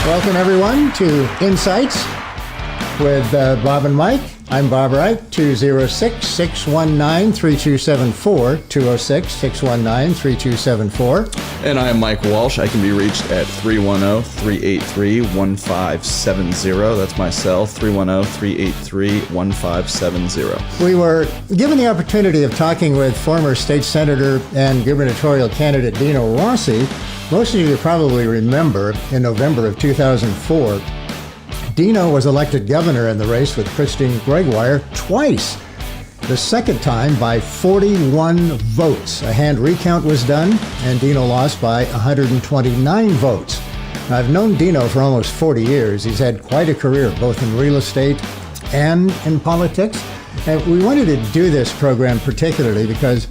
Welcome, everyone, to Insights with Bob and Mike. I'm Bob Wright, 206-619-3274, 206-619-3274. And I am Mike Walsh. I can be reached at 310-383-1570. That's my cell, 310-383-1570. We were given the opportunity of talking with former state senator and gubernatorial candidate Dino Rossi. Most of you probably remember in November of 2004, Dino was elected governor in the race with Christine Gregoire twice. The second time by 41 votes. A hand recount was done, and Dino lost by 129 votes. Now, I've known Dino for almost 40 years. He's had quite a career, both in real estate and in politics. And we wanted to do this program particularly because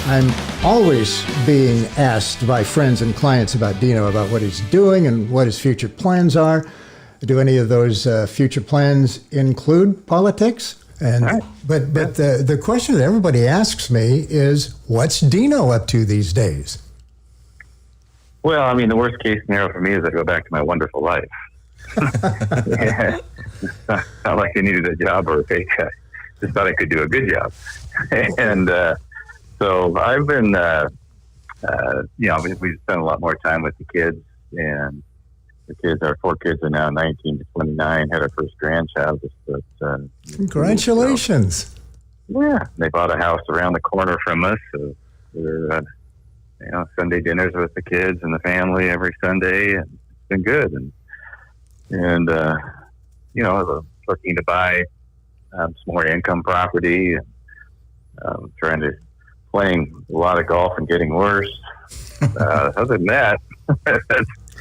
I'm always being asked by friends and clients about Dino, about what he's doing and what his future plans are. Do any of those future plans include politics? And right. But the question that everybody asks me is, what's Dino up to these days? Well, I mean, the worst case scenario for me is I go back to my wonderful life. Yeah. Not like I needed a job or a paycheck. Just thought I could do a good job. And so I've been, we spent a lot more time with the kids, and our 4 kids are now 19 to 29, had our first grandchild. Congratulations. Yeah. They bought a house around the corner from us. So we're, Sunday dinners with the kids and the family every Sunday, and it's been good. And looking to buy some more income property, and playing a lot of golf and getting worse. Other than that,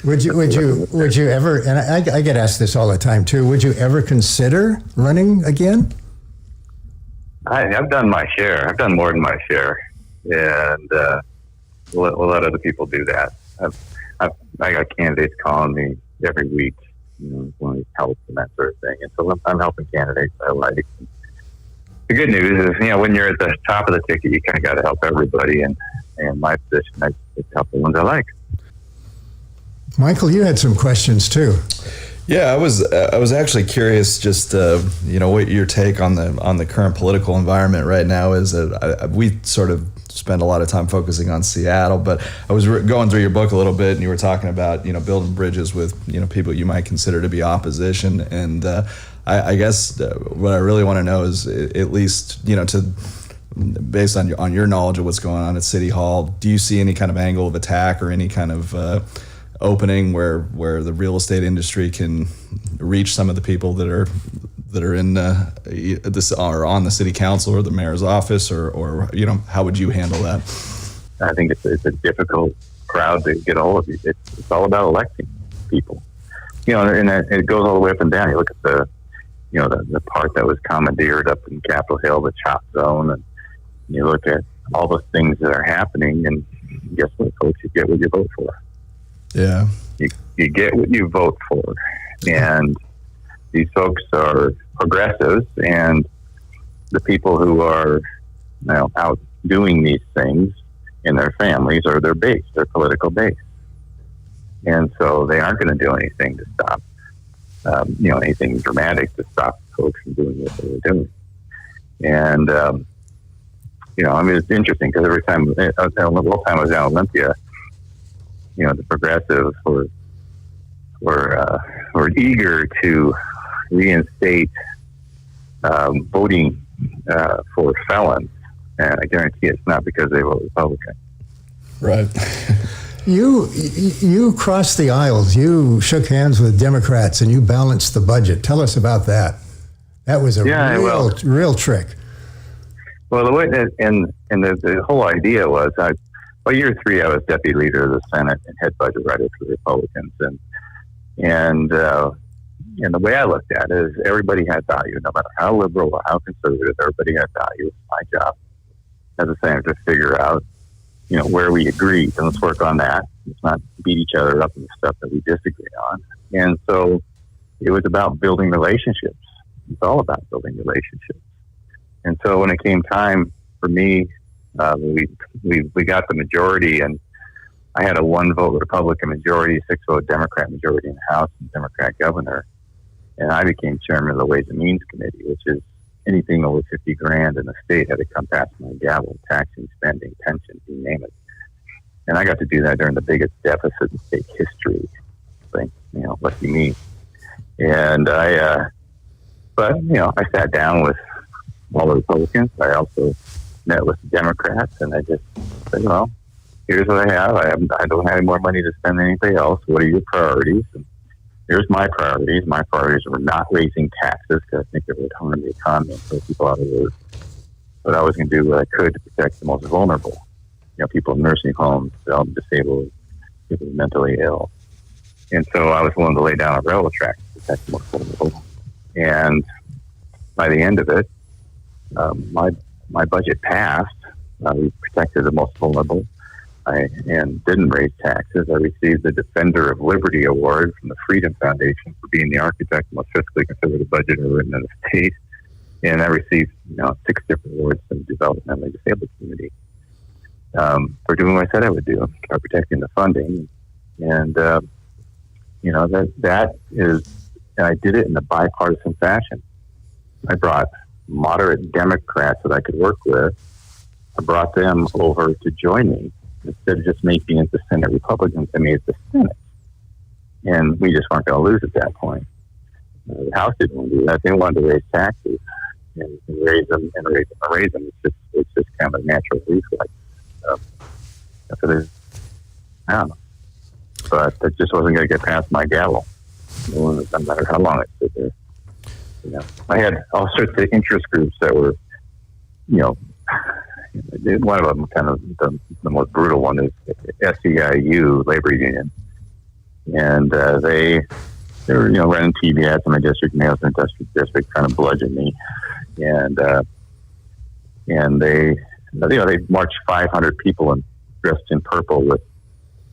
Would you ever, and I get asked this all the time too, would you ever consider running again? I've done my share. I've done more than my share. And we'll let other people do that. I got candidates calling me every week, wanting help and that sort of thing. And so I'm helping candidates I like. The good news is, when you're at the top of the ticket, you kind of got to help everybody. And my position, I help the ones I like. Michael, you had some questions too. Yeah, I was actually curious, just what your take on the current political environment right now is. We sort of spend a lot of time focusing on Seattle, but I was going through your book a little bit, and you were talking about building bridges with people you might consider to be opposition, and I guess what I really want to know is, at least based on your knowledge of what's going on at City Hall, do you see any kind of angle of attack or any kind of opening where the real estate industry can reach some of the people that are in this are on the city council or the mayor's office, or how would you handle that? I think it's a difficult crowd to get a hold of. It's all about electing people, and it goes all the way up and down. You look at the part that was commandeered up in Capitol Hill, the chop zone, and you look at all the things that are happening, and guess what, folks? You get what you vote for. Yeah. You get what you vote for. And these folks are progressives, and the people who are out doing these things in their families are their base, their political base. And so they aren't going to do anything to stop, anything dramatic to stop folks from doing what they were doing. And, it's interesting because every time, the whole time I was down in Olympia, the progressives were eager to reinstate voting for felons, and I guarantee it's not because they vote Republican. Right. You crossed the aisles. You shook hands with Democrats, and you balanced the budget. Tell us about that. That was a real trick. Well, the way the whole idea was, year 3, I was deputy leader of the Senate and head budget writer for the Republicans, and the way I looked at it is everybody had value, no matter how liberal or how conservative. Everybody had value. It's my job as a senator to figure out, where we agree, and let's work on that. Let's not beat each other up in the stuff that we disagree on. And so it was about building relationships. It's all about building relationships. And so when it came time for me, we got the majority, and I had a 1-vote Republican majority, 6-vote Democrat majority in the House, and Democrat governor. And I became chairman of the Ways and Means Committee, which is anything over 50 grand in the state had to come past my gavel, taxing, spending, pensions, you name it. And I got to do that during the biggest deficit in state history. Like, lucky me. And but I sat down with all the Republicans. I also met with the Democrats, and I just said, well, here's what I have. I don't have any more money to spend than anybody else. What are your priorities? And here's my priorities. My priorities were not raising taxes because I think it would harm the economy and put people out of work. But I was going to do what I could to protect the most vulnerable. People in nursing homes, disabled, people mentally ill. And so I was willing to lay down a railroad track to protect the most vulnerable. And by the end of it, my budget passed. We protected the most vulnerable. And didn't raise taxes. I received the Defender of Liberty Award from the Freedom Foundation for being the architect of the most fiscally conservative budget ever written in the state. And I received 6 different awards from the developmentally disabled community for doing what I said I would do, by protecting the funding. And, that is, and I did it in a bipartisan fashion. I brought moderate Democrats that I could work with. I brought them over to join me. Instead of just making it the Senate Republicans, I made it the Senate. And we just weren't going to lose at that point. The House didn't want to do that. They wanted to raise taxes and raise them and raise them and raise them. It's just kind of a natural reflex. I don't know. But it just wasn't going to get past my gavel, no matter how long it stood there. I had all sorts of interest groups that were, one of them, kind of the most brutal one, is SEIU, labor union, and they were running TV ads in my district, and they was in the district trying to bludgeon me, and they marched 500 people dressed in purple with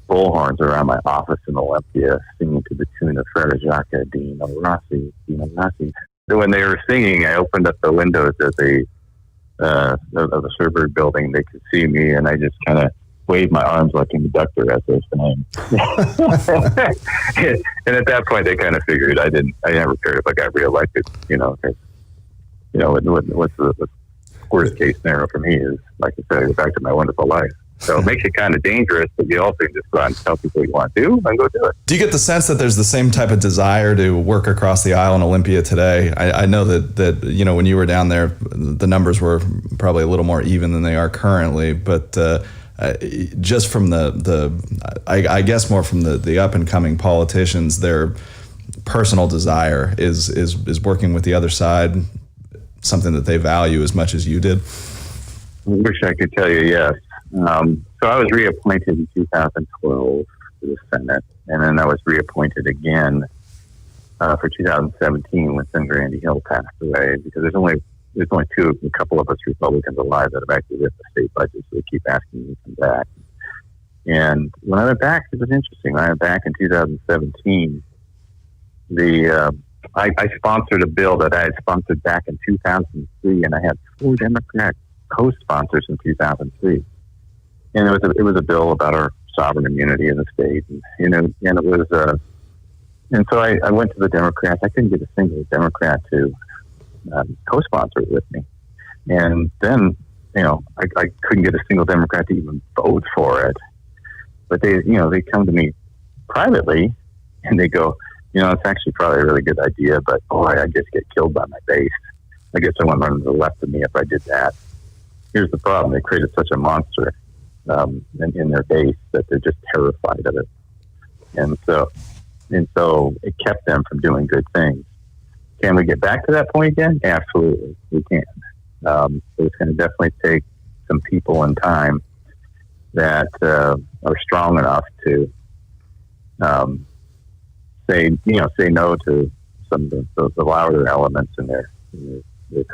bullhorns around my office in Olympia, singing to the tune of Frere Jacques, Dino Rossi, Dino Rossi. When they were singing, I opened up the windows of the Sherberg building. They could see me, and I just kind of waved my arms like an abductor as they were saying. And at that point, they kind of figured I never cared if I got reelected. What's the worst case scenario for me is, like I said, I go back to my wonderful life. So it makes it kind of dangerous, but you also can just go out and tell people what you want to do and go do it. Do you get the sense that there's the same type of desire to work across the aisle in Olympia today? I know that when you were down there, the numbers were probably a little more even than they are currently, but just from I guess more from the up and coming politicians, their personal desire is working with the other side, something that they value as much as you did. I wish I could tell you yes. So I was reappointed in 2012 to the Senate, and then I was reappointed again for 2017 when Senator Andy Hill passed away, because there's only a couple of us Republicans alive that have actually written the state budget, so they keep asking me to come back. And when I went back, it was interesting. When I went back in 2017, I sponsored a bill that I had sponsored back in 2003, and I had 4 Democrat co-sponsors in 2003. And it was a bill about our sovereign immunity in the state, and it was. And so I went to the Democrats. I couldn't get a single Democrat to co-sponsor it with me, and then I couldn't get a single Democrat to even vote for it. But they come to me privately, and they go, it's actually probably a really good idea, but I just get killed by my base. I guess someone running to the left of me if I did that. Here's the problem: they created such a monster in their base that they're just terrified of it, and so it kept them from doing good things. Can we get back to that point again? Absolutely, we can. So it's going to definitely take some people and time that are strong enough to say no to some of the louder elements in their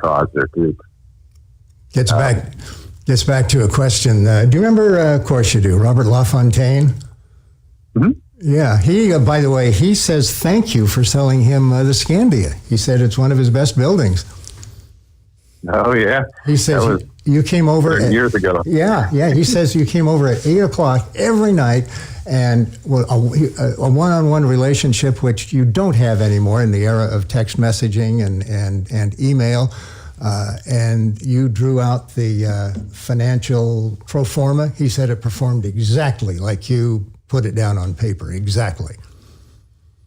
cause, their group. Gets back to a question. Do you remember, of course you do, Robert LaFontaine? Mm-hmm. Yeah, he, by the way, he says thank you for selling him the Scandia. He said it's one of his best buildings. Oh, yeah. He says You came over years ago. Yeah. He says you came over at 8 o'clock every night, and a one-on-one relationship which you don't have anymore in the era of text messaging and email. And you drew out the financial pro forma. He said it performed exactly like you put it down on paper. Exactly.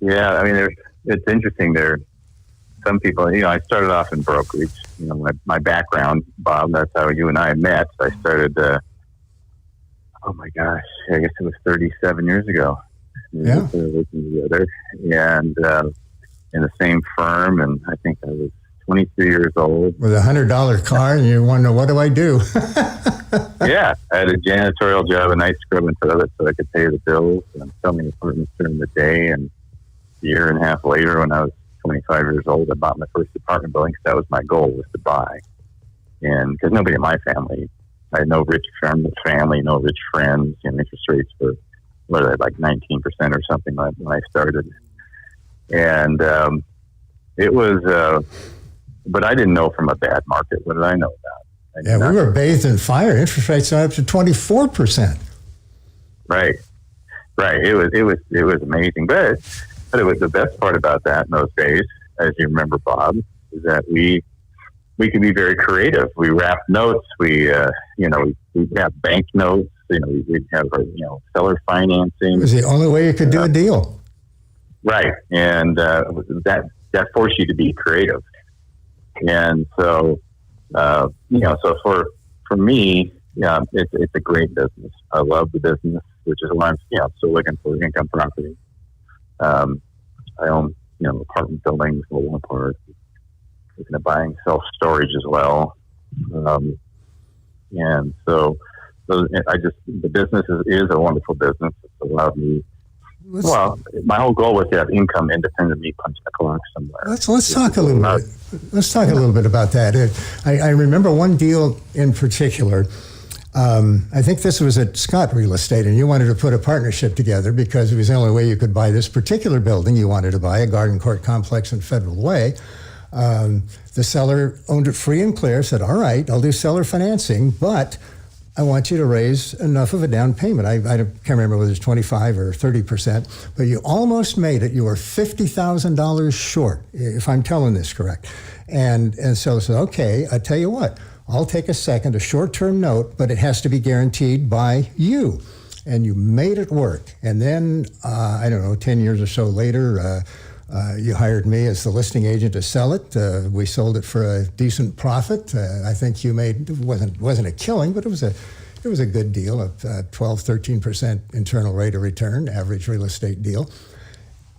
Yeah, I mean, it's interesting. There, some people. I started off in brokerage. My background, Bob. That's how you and I met. I started. Oh my gosh, I guess it was 37 years ago. Yeah, we were working together, and in the same firm. And I think I was 23 years old with $100 car, and you want to know, what do I do? Yeah, I had a janitorial job, a night scrub and toilet, so I could pay the bills and selling apartments during the day. And a year and a half later, when I was 25 years old, I bought my first apartment building because that was my goal, was to buy. And because nobody in my family, I had no rich family, no rich friends, interest rates were, like 19% or something when I started. And it was, but I didn't know from a bad market. What did I know about? Yeah, we were bathed in fire. Interest rates are up to 24%. Right. It was amazing, but it was the best part about that in those days, as you remember, Bob, is that we could be very creative. We wrapped notes. We wrapped bank notes. We'd have seller financing. It was the only way you could do a deal. Right, and that forced you to be creative. And so, so for me, it's a great business. I love the business, which is why I'm still looking for income property. I own apartment buildings, mobile parks. Looking at buying self-storage as well. And so the business is a wonderful business. It's allowed me. My whole goal was to have income independent of me punching the clock somewhere. Let's talk a little bit. Let's talk a little bit about that. I remember one deal in particular. I think this was at Scott Real Estate, and you wanted to put a partnership together because it was the only way you could buy this particular building you wanted to buy, a garden court complex in Federal Way. The seller owned it free and clear, said, all right, I'll do seller financing, but I want you to raise enough of a down payment. I can't remember whether it's 25 or 30%, but you almost made it. You were $50,000 short, if I'm telling this correct. And so I said, okay, I tell you what, I'll take a short-term note, but it has to be guaranteed by you. And you made it work. And then, 10 years or so later, you hired me as the listing agent to sell it. We sold it for a decent profit. I think you made, it wasn't a killing, but it was a good deal, a 12-13% internal rate of return, average real estate deal.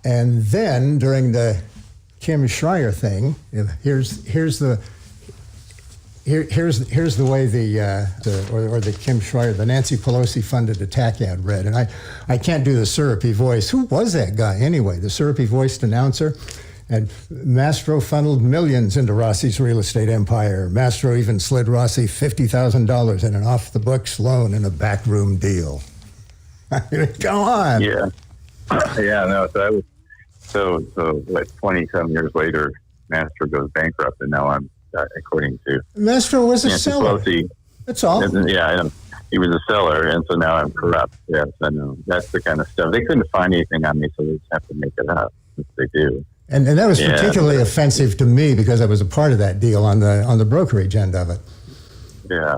And then during the Kim Schreier thing, here's the way the Kim Schreier, the Nancy Pelosi funded attack ad read. And I can't do the syrupy voice. Who was that guy anyway? The syrupy voiced announcer. And Mastro funneled millions into Rossi's real estate empire. Mastro even slid Rossi $50,000 in an off-the-books loan in a backroom deal. Go on. Yeah. Yeah, no, so 27 years later, Mastro goes bankrupt, and now I'm, according to Mastro was a seller. Pelosi, that's all. Yeah, he was a seller, and so now I'm corrupt. Yes, I know. That's the kind of stuff. They couldn't find anything on me, so they just have to make it up, which they do. And that was particularly offensive to me because I was a part of that deal on the brokerage end of it. Yeah.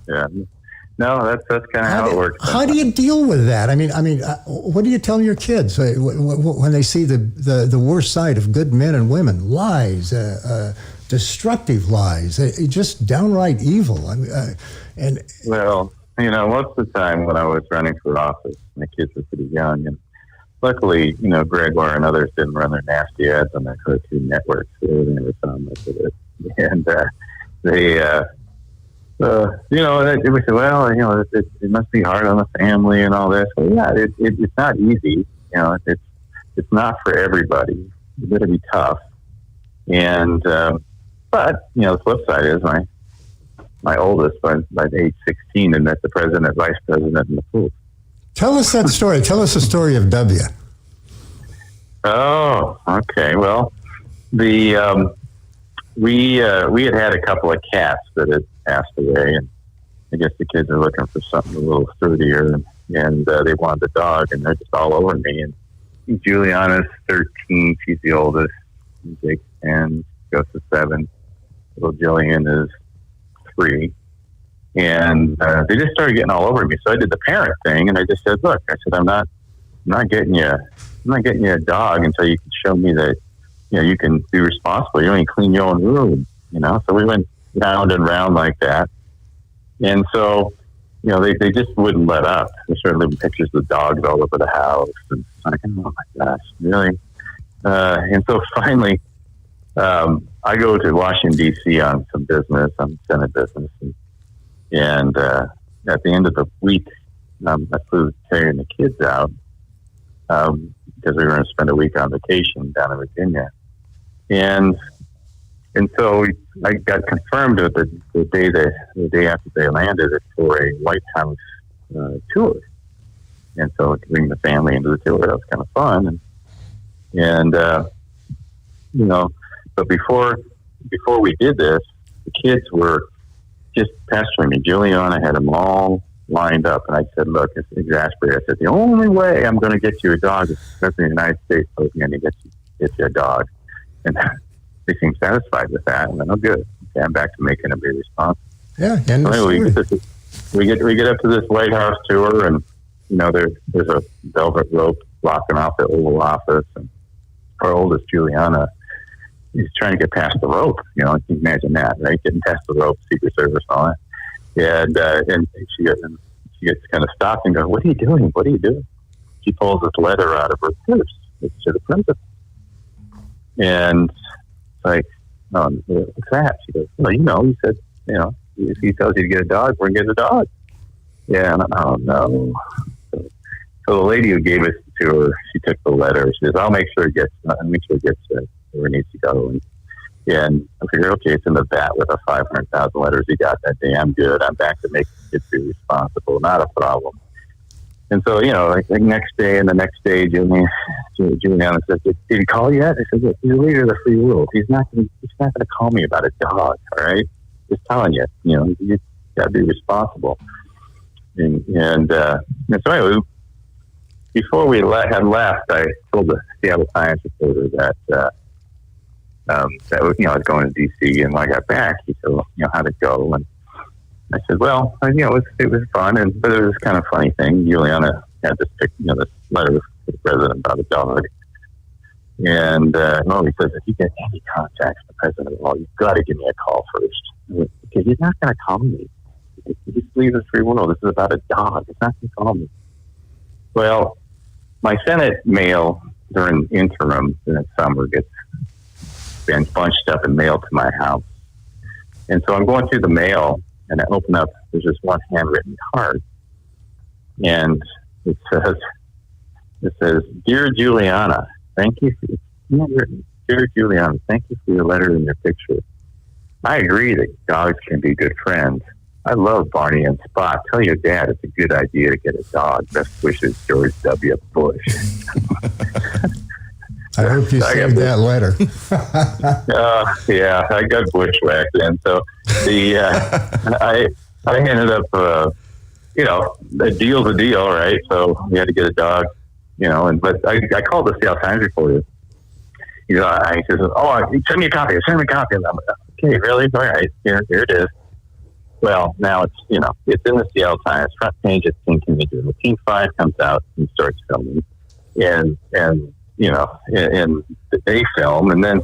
Yeah. No, that's kind of how it works. How do you deal with that? I mean, what do you tell your kids when they see the worst side of good men and women? Lies, destructive lies, just downright evil. Well, most of the time when I was running for office, my kids were pretty young, and luckily, Gregoire and others didn't run their nasty ads on their cartoon networks, so they never saw much of it. And they we said, well, it must be hard on the family and all this. Well, yeah, it's not easy. It's not for everybody. You got to be tough. And but the flip side is my oldest by age 16 had met the president, vice president, and the pool. Tell us that story. Tell us the story of W. Oh, okay. Well, the we had a couple of cats that had passed away, and I guess the kids are looking for something a little sturdier, and they wanted the dog, and they're just all over me. And Juliana's 13; she's the oldest. Jake's 10, goes to 7. Little Jillian is 3, and they just started getting all over me. So I did the parent thing, and I just said, "Look," I said, "I'm not getting you a dog until you can show me that you can be responsible. You don't even clean your own room, So we went round and round like that, and so they just wouldn't let up. They started leaving pictures of the dogs all over the house, and I'm like, oh my gosh, really? And so finally, I go to Washington D.C. on some business, on Senate business, and at the end of the week, I flew carrying the kids out because we were going to spend a week on vacation down in Virginia, and so I got confirmed that the day after they landed for a White House tour, and so to bring the family into the tour, that was kind of fun, and but before we did this, the kids were just pestering me. Juliana had them all lined up, and I said, "Look, it's exasperated." I said, "The only way I'm going to get you a dog is the President of the United States is going to get you a dog." And they seemed satisfied with that. And then, oh, good. Okay, I'm back to making them be responsible. Yeah, and so anyway, we get up to this White House tour, and there's a velvet rope blocking off the Oval Office, and our oldest Juliana is trying to get past the rope. You can imagine that, right? Getting past the rope, Secret Service, and all that. And she gets kind of stopped and goes, "What are you doing? What are you doing?" She pulls this letter out of her purse. It's to the president. And it's like, "Oh, what's that?" She goes, "Well, he said, if he tells you to get a dog, we're going to get a dog." Yeah, and oh no. So the lady who gave it to her, she took the letter. She says, I'll make sure it gets where it needs to go. And I figured, okay, it's in the bat with the 500,000 letters he got that day. I'm good. I'm back to making kids be responsible. Not a problem. And so, like the next day and the next day, Juliana says, "Did he call you yet?" I said, "Look, he's the leader of the free world. He's not going to call me about a dog. All right, just telling you. You got to be responsible." And so anyway, before we had left, I told the Seattle Times reporter that I was going to D.C. And when I got back, he said, "Well, how'd it go?" And I said, "Well, it was fun, but it was kind of funny thing. Juliana had this this letter to the president about a dog, and he says, if you get any contact from the president at all, you've got to give me a call first, because he's not going to call me. You just leave the free world. This is about a dog. He's not going to call me." Well, my Senate mail during interim in the summer gets been bunched up and mailed to my house, and so I'm going through the mail. And I open up, there's this one handwritten card. And it says, "Dear Juliana, thank you for Dear Juliana, thank you for your letter and your picture. I agree that dogs can be good friends. I love Barney and Spot. Tell your dad it's a good idea to get a dog. Best wishes, George W. Bush." I hope you saved that letter. Yeah, I got bushwhacked then. So I ended up, a deal's a deal, right? So we had to get a dog, but I called the Seattle Times reporter. He says, send me a copy. And I'm like, okay, really? All right, here it is. Well, now it's in the Seattle Times front page. It's King Comedian. The Team 5 comes out and starts filming, and they film, and then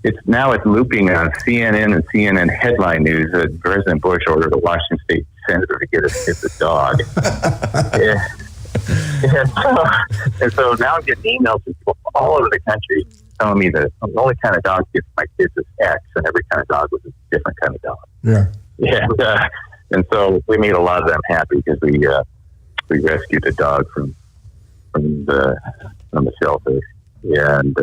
it's looping on CNN and CNN headline news that President Bush ordered a Washington State senator to get the dog. And so now I'm getting emails from people all over the country telling me that the only kind of dog gift my kids is X, and every kind of dog was a different kind of dog. Yeah. And so we made a lot of them happy because we rescued a dog from the shelter, and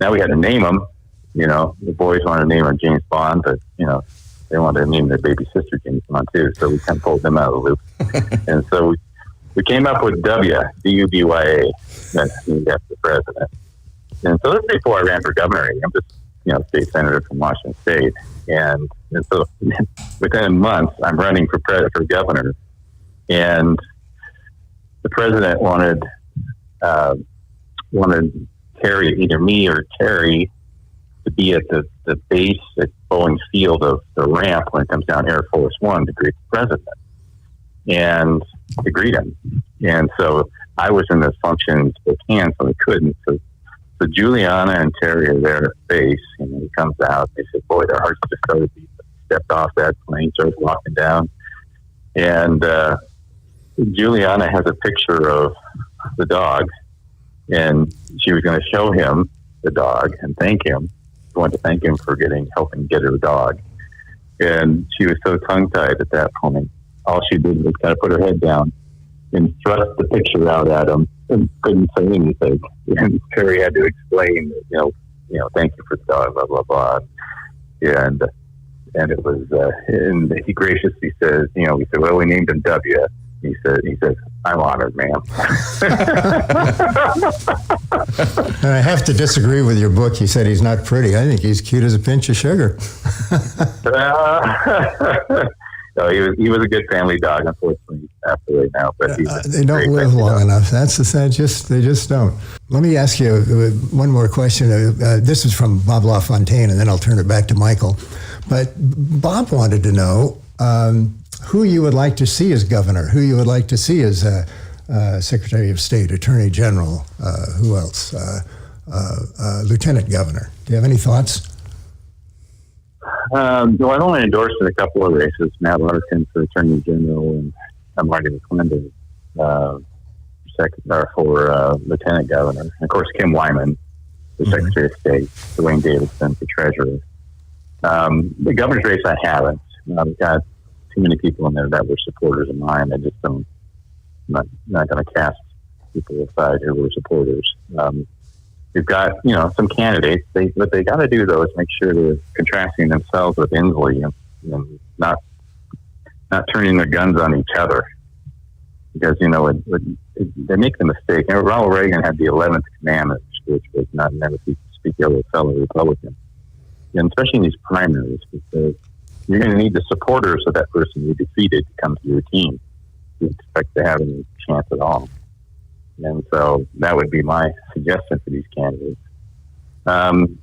now we had to name him. The boys wanted to name him James Bond, but they wanted to name their baby sister James Bond too. So we kind of pulled them out of the loop, and so we came up with Dubya, that's named after the president. And so this is before I ran for governor. I'm just state senator from Washington State, and so within months, I'm running for governor, and the president wanted Terry, either me or Terry, to be at the base at Boeing Field of the ramp when it comes down Air Force One to greet the president, and to greet him. And so I was in this function in Spokane, so I couldn't. So Juliana and Terry are there at base, and he comes out. They said, "Boy, their hearts just started beating." Stepped off that plane, started walking down, and Juliana has a picture of the dog, and she was going to show him the dog and thank him. She wanted to thank him for helping get her dog, and she was so tongue-tied at that point. All she did was kind of put her head down and thrust the picture out at him and couldn't say anything. And Terry had to explain, thank you for the dog, blah blah blah, and it was, and he graciously says, we said, well, we named him W. He says, I'm honored, ma'am. And I have to disagree with your book. You said he's not pretty. I think he's cute as a pinch of sugar. No, he was a good family dog. Unfortunately, he's passed away now. But they don't live long enough. That's the thing. They just don't. Let me ask you one more question. This is from Bob LaFontaine, and then I'll turn it back to Michael. But Bob wanted to know who you would like to see as governor, who you would like to see as Secretary of State, Attorney General, who else? Lieutenant Governor. Do you have any thoughts? No, I've only endorsed in a couple of races, Matt Larkin for Attorney General and Marty McClendon for Lieutenant Governor. And of course, Kim Wyman for Secretary of State, Dwayne Davidson for Treasurer. The governor's race, I haven't. I've got too many people in there that were supporters of mine. I just don't. I'm not going to cast people aside who were supporters. We've got, some candidates. What they got to do though is make sure they're contrasting themselves with Inslee and not turning their guns on each other. Because they make the mistake. Ronald Reagan had the 11th commandment, which was not never speak ill of fellow Republicans. And especially in these primaries, because you're going to need the supporters of that person you defeated to come to your team to expect to have any chance at all. And so that would be my suggestion for these candidates.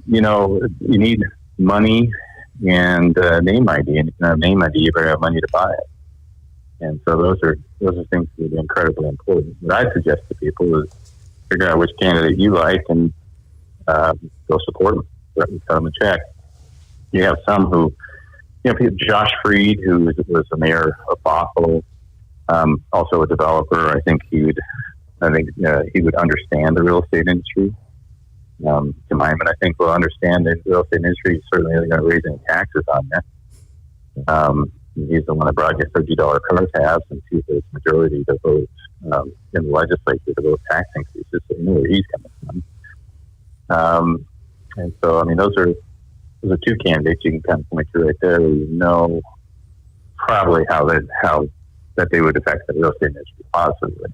You need money and name ID. And if you have name ID, you better have money to buy it. And so those are things that are incredibly important. What I suggest to people is figure out which candidate you like and go support them. Cut them a check. You have some who, Josh Freed, who was the mayor of Bothell, also a developer. I think he would understand the real estate industry. Tim Hyman, I think, will understand the real estate industry. He's certainly isn't going to raise any taxes on that. He's the one that brought you $30 car tabs and two-thirds majority to vote in the legislature to vote tax increases. So you know where he's coming from. And so, those are two candidates you can kind of point to right there. Where you know probably how that they would affect the real estate industry positively.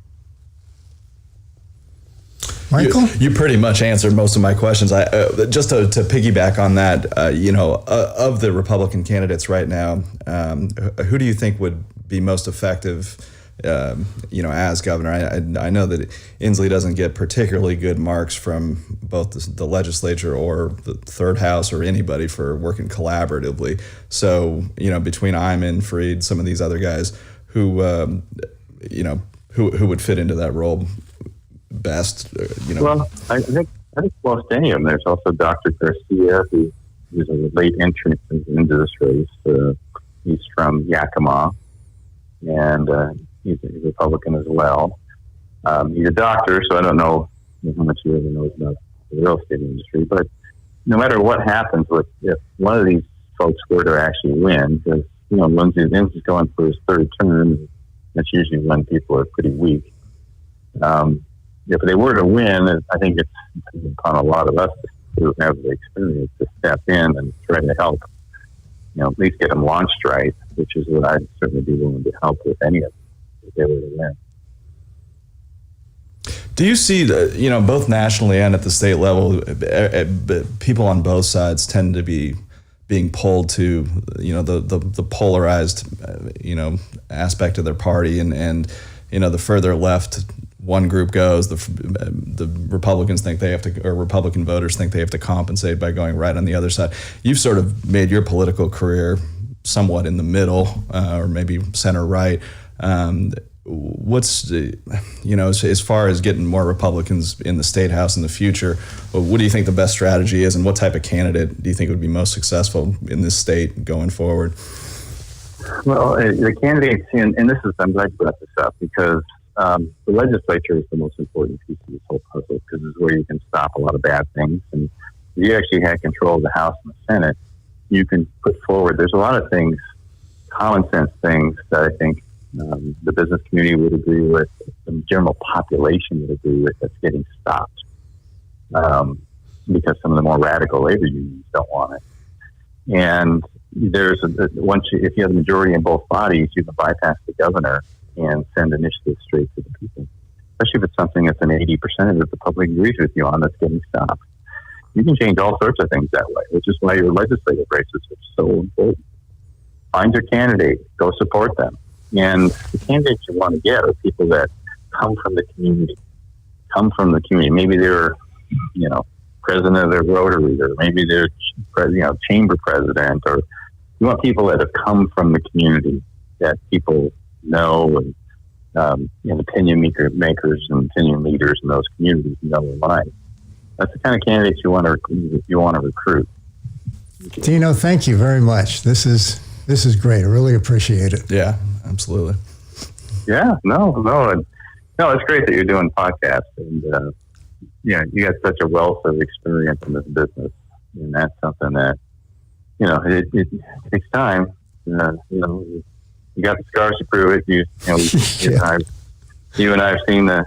Michael? You pretty much answered most of my questions. I just to piggyback on that, of the Republican candidates right now, who do you think would be most effective, as governor? I know that Inslee doesn't get particularly good marks from both the legislature or the third house or anybody for working collaboratively. So, between Hyman, Freed, some of these other guys, who would fit into that role best, Well, I think most any of them. There's also Dr. Garcia, who is a late entrant into this race. He's from Yakima, and he's a Republican as well. He's a doctor, so I don't know how much he really knows about the real estate industry. But no matter what happens, if one of these folks were to actually win, because Lindsay's going for his third term, and that's usually when people are pretty weak. If they were to win, I think it's upon a lot of us who have the experience to step in and try to help, at least get them launched right, which is what I'd certainly be willing to help with any of them if they were to win. Do you see, both nationally and at the state level, people on both sides tend to be being pulled to, the polarized, aspect of their party, and the further left one group goes, the Republicans think they have to, or Republican voters think they have to compensate by going right on the other side. You've sort of made your political career somewhat in the middle, or maybe center right. What's, as far as getting more Republicans in the state house in the future, what do you think the best strategy is, and what type of candidate do you think would be most successful in this state going forward? Well, the candidates, and this is, I'm glad you brought this up, because the legislature is the most important piece of this whole puzzle, because it's where you can stop a lot of bad things. And if you actually had control of the House and the Senate, you can put forward, there's a lot of things, common sense things that I think the business community would agree with, the general population would agree with, that's getting stopped. Because some of the more radical labor unions don't want it. And there's if you have the majority in both bodies, you can bypass the governor and send initiatives straight to the people. Especially if it's something that's an 80% that the public agrees with you on that's getting stopped. You can change all sorts of things that way, which is why your legislative races are so important. Find your candidate, go support them. And the candidates you want to get are people that come from the community. Maybe they're, president of their Rotary, or maybe they're, chamber president, or you want people that have come from the community that people know, and opinion makers and opinion leaders in those communities know and like. That's the kind of candidates you want to recruit. Dino, thank you very much. This is great. I really appreciate it. Yeah, absolutely. Yeah, no, it's great that you're doing podcasts, and you got such a wealth of experience in this business, and that's something that it takes time. You got the scars to prove it. You and I have seen the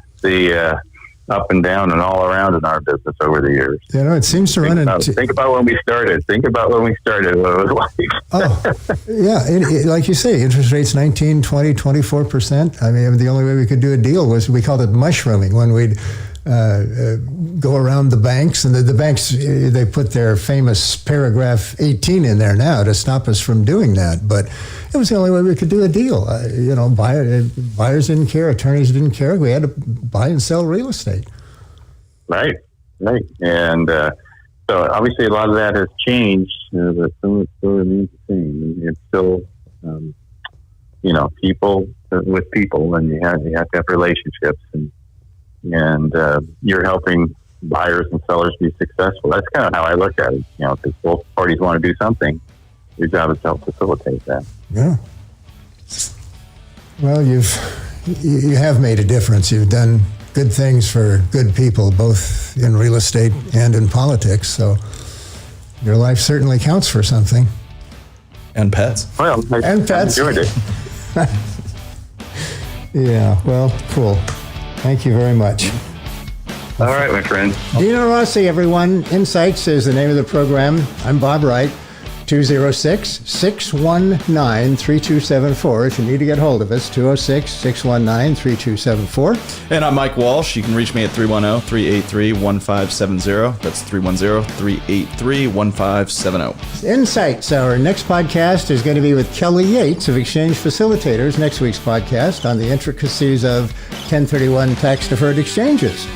up and down and all around in our business over the years. It seems to run into... Think about when we started. What it was like. Oh, yeah. Like you say, interest rates 19, 20, 24%. I mean, the only way we could do a deal was, we called it mushrooming, when we'd go around the banks, and the banks, they put their famous paragraph 18 in there now to stop us from doing that. But it was the only way we could do a deal. Buyers didn't care, attorneys didn't care. We had to buy and sell real estate. Right. And so obviously a lot of that has changed, but still remains the same. It's still, people with people, and you have to have relationships, and you're helping buyers and sellers be successful. That's kind of how I look at it, because both parties want to do something. Your job is to help facilitate that. Yeah. Well, you have made a difference. You've done good things for good people, both in real estate and in politics. So your life certainly counts for something. And pets. Well, and pets. I enjoyed it. Yeah. Well, cool. Thank you very much. All right, my friend. Dino Rossi, everyone. Insights is the name of the program. I'm Bob Wright. 206-619-3274. If you need to get hold of us, 206-619-3274. And I'm Mike Walsh. You can reach me at 310-383-1570. That's 310-383-1570. Insights. Our next podcast is going to be with Kelly Yates of Exchange Facilitators. Next week's podcast on the intricacies of 1031 tax-deferred exchanges.